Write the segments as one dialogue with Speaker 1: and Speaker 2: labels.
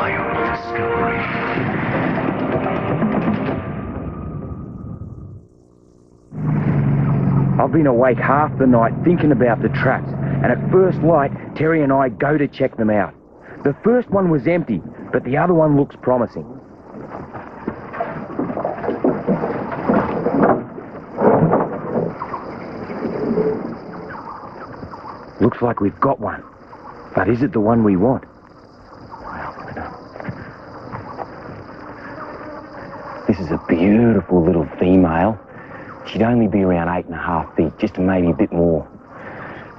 Speaker 1: wild discovery.
Speaker 2: I've been awake half the night thinking about the traps, and at first light, Terry and I go to check them out. The first one was empty, but the other one looks promising. Looks like we've got one, but is it the one we want? This is a beautiful little female. She'd only be around 8.5 feet, just maybe a bit more.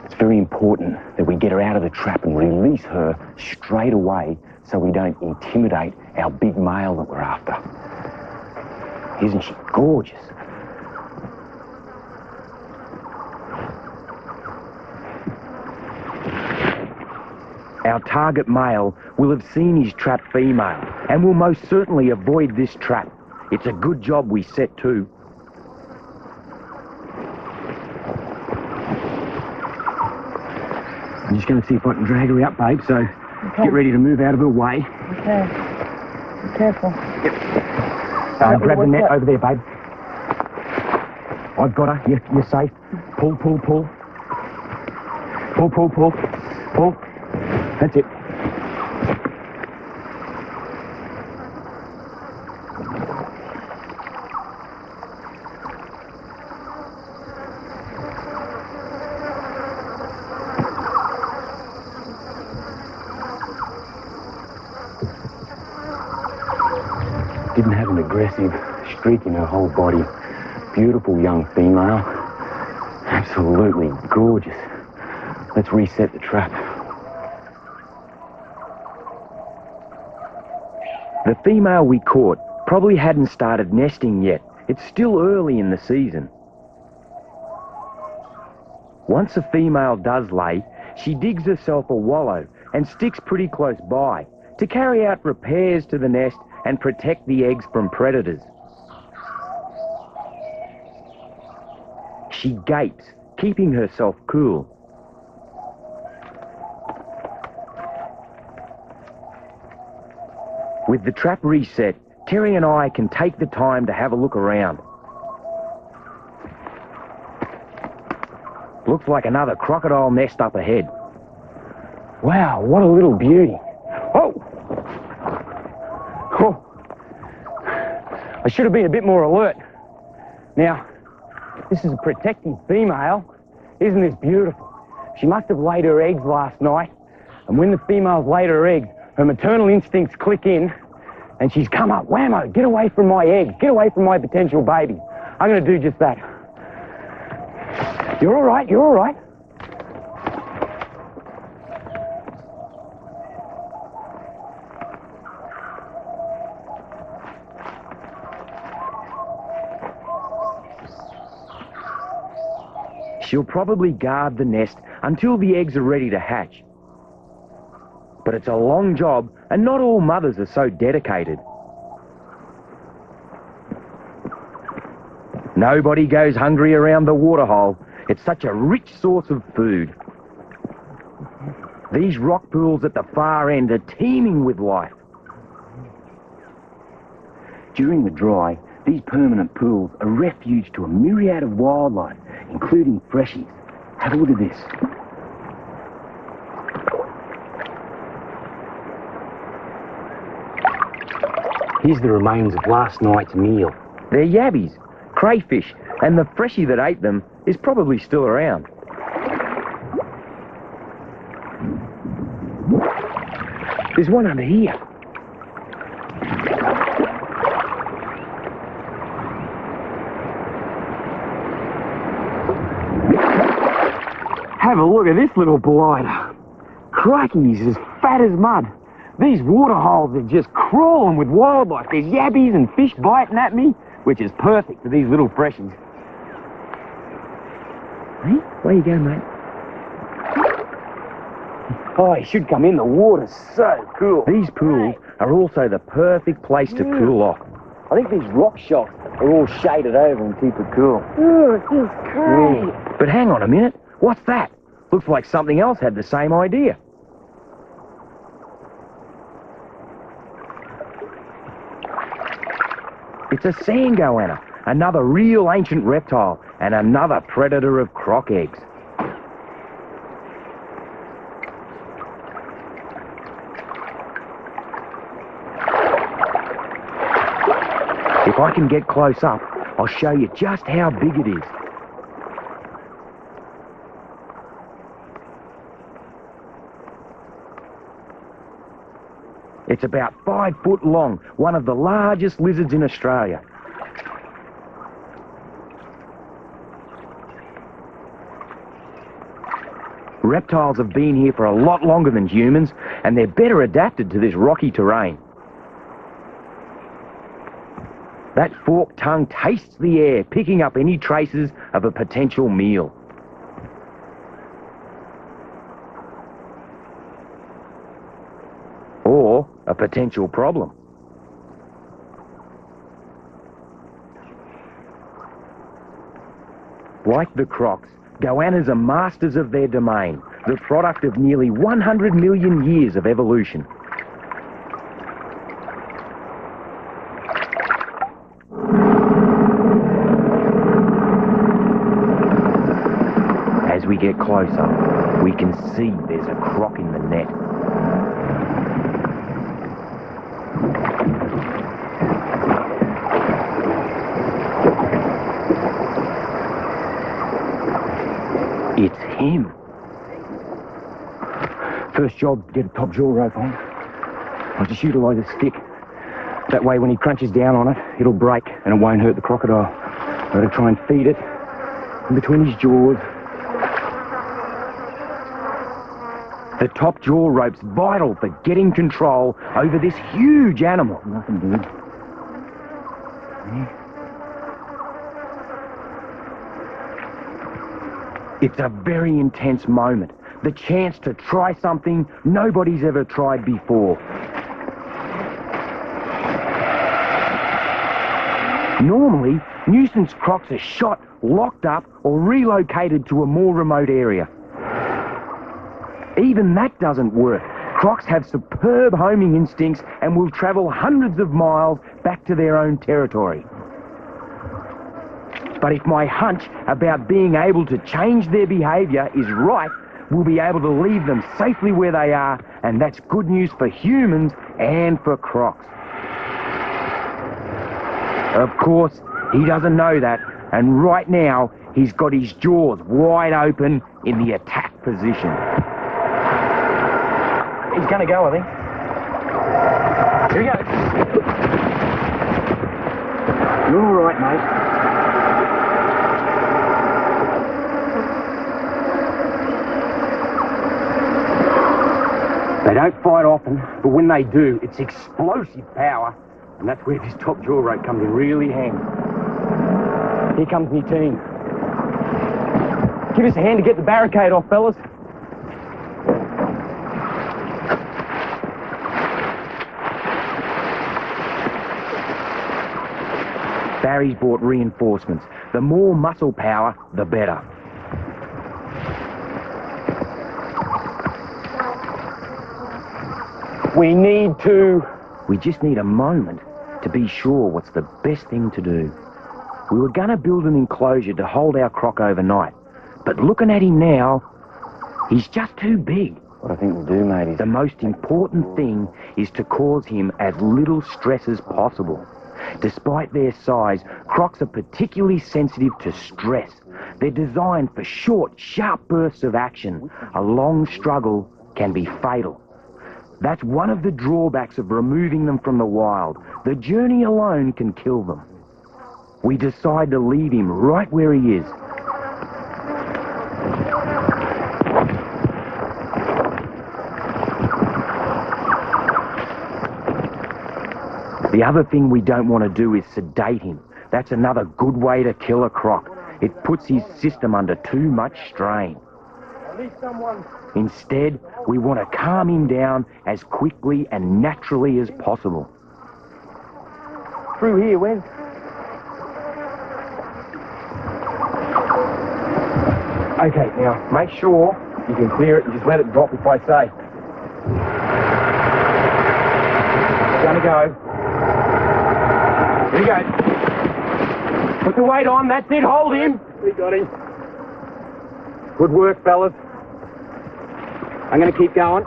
Speaker 2: It's very important that we get her out of the trap and release her straight away so we don't intimidate our big male that we're after. Isn't she gorgeous? Our target male will have seen his trapped female and will most certainly avoid this trap. It's a good job we set to. I'm just going to see if I can drag her out, babe, so get ready to move out of her way.
Speaker 3: Okay. Be careful.
Speaker 2: Yep. Grab the net over there, babe. I've got her. You're safe. Pull, pull, pull. Pull, pull, pull. Pull. That's it. Didn't have an aggressive streak in her whole body. Beautiful young female. Absolutely gorgeous. Let's reset the trap. The female we caught probably hadn't started nesting yet. It's still early in the season. Once a female does lay, she digs herself a wallow and sticks pretty close by to carry out repairs to the nest and protect the eggs from predators. She gapes, keeping herself cool. With the trap reset, Terry and I can take the time to have a look around. Looks like another crocodile nest up ahead. Wow, what a little beauty. Oh! Oh! I should have been a bit more alert. Now, this is a protecting female. Isn't this beautiful? She must have laid her eggs last night, and when the female's laid her eggs, her maternal instincts click in, and she's come up. Whammo, get away from my eggs, get away from my potential baby. I'm going to do just that. You're all right, you're all right. She'll probably guard the nest until the eggs are ready to hatch. But it's a long job, and not all mothers are so dedicated. Nobody goes hungry around the waterhole. It's such a rich source of food. These rock pools at the far end are teeming with life. During the dry, these permanent pools are refuge to a myriad of wildlife, including freshies. Have a look at this. Here's the remains of last night's meal. They're yabbies, crayfish, and the freshie that ate them is probably still around. There's one under here. Have a look at this little blighter. Crikey, he's as fat as mud. These waterholes are just crawling with wildlife. There's yabbies and fish biting at me, which is perfect for these little freshies. Hey, where you going, mate? Oh, he should come in. The water's so cool. These pools are also the perfect place to cool off. I think these rock shocks are all shaded over and keep it cool.
Speaker 3: Ooh, it feels great.
Speaker 2: But hang on a minute. What's that? Looks like something else had the same idea.
Speaker 1: It's a sand goanna, another real ancient reptile, and another predator of croc eggs. If I can get close up, I'll show you just how big it is. It's about 5 foot long, one of the largest lizards in Australia. Reptiles have been here for a lot longer than humans, and they're better adapted to this rocky terrain. That forked tongue tastes the air, picking up any traces of a potential meal. Or a potential problem. Like the crocs, goannas are masters of their domain, the product of nearly 100 million years of evolution. As we get closer, we can see there's a croc in the net. It's him. First job, get a top jaw rope on. I'll just utilise a stick. That way when he crunches down on it, it'll break and it won't hurt the crocodile. I've got to try and feed it in between his jaws. The top jaw rope's vital for getting control over this huge animal. Nothing big. Yeah. It's a very intense moment. The chance to try something nobody's ever tried before. Normally, nuisance crocs are shot, locked up, or relocated to a more remote area. Even that doesn't work. Crocs have superb homing instincts and will travel hundreds of miles back to their own territory. But if my hunch about being able to change their behaviour is right, we'll be able to leave them safely where they are, and that's good news for humans and for crocs. Of course, he doesn't know that, and right now, he's got his jaws wide open in the attack position. He's gonna go, I think. Here we go. You're all right, mate. They don't fight often, but when they do, it's explosive power, and that's where this top jaw rope comes in really handy. Here comes my team. Give us a hand to get the barricade off, fellas. Barry's brought reinforcements. The more muscle power, the better. We just need a moment to be sure what's the best thing to do. We were going to build an enclosure to hold our croc overnight, but looking at him now, he's just too big.
Speaker 2: What I think we'll do, mate, is...
Speaker 1: The most important thing is to cause him as little stress as possible. Despite their size, crocs are particularly sensitive to stress. They're designed for short, sharp bursts of action. A long struggle can be fatal. That's one of the drawbacks of removing them from the wild. The journey alone can kill them. We decide to leave him right where he is. The other thing we don't want to do is sedate him. That's another good way to kill a croc. It puts his system under too much strain. Instead, we want to calm him down as quickly and naturally as possible.
Speaker 2: Through here, Wes. Okay, now, make sure you can clear it and just let it drop if I say. It's gonna go. Here he goes. Put the weight on, that's it, hold him.
Speaker 4: We got him.
Speaker 2: Good work, fellas. I'm going to keep going.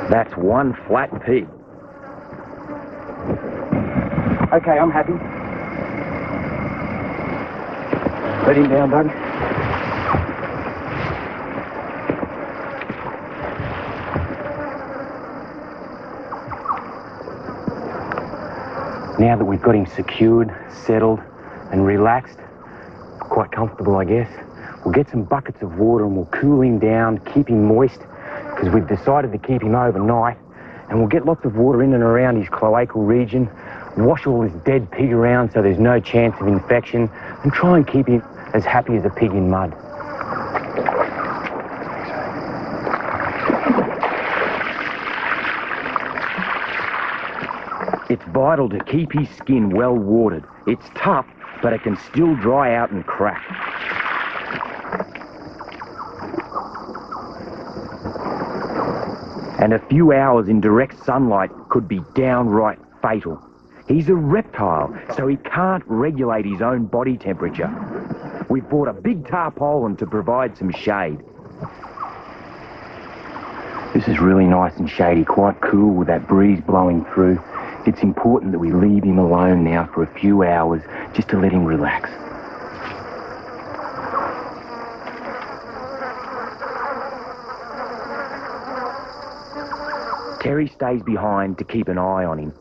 Speaker 1: That's one flat pig.
Speaker 2: Okay, I'm happy. Let him down, Doug. Now that we've got him secured, settled, and relaxed, quite comfortable, I guess, we'll get some buckets of water and we'll cool him down, keep him moist, because we've decided to keep him overnight, and we'll get lots of water in and around his cloacal region, wash all this dead pig around so there's no chance of infection, and try and keep him as happy as a pig in mud.
Speaker 1: It's vital to keep his skin well watered. It's tough, but it can still dry out and crack. And a few hours in direct sunlight could be downright fatal. He's a reptile, so he can't regulate his own body temperature. We've bought a big tarpaulin to provide some shade. This is really nice and shady, quite cool with that breeze blowing through. It's important that we leave him alone now for a few hours just to let him relax. Terry stays behind to keep an eye on him.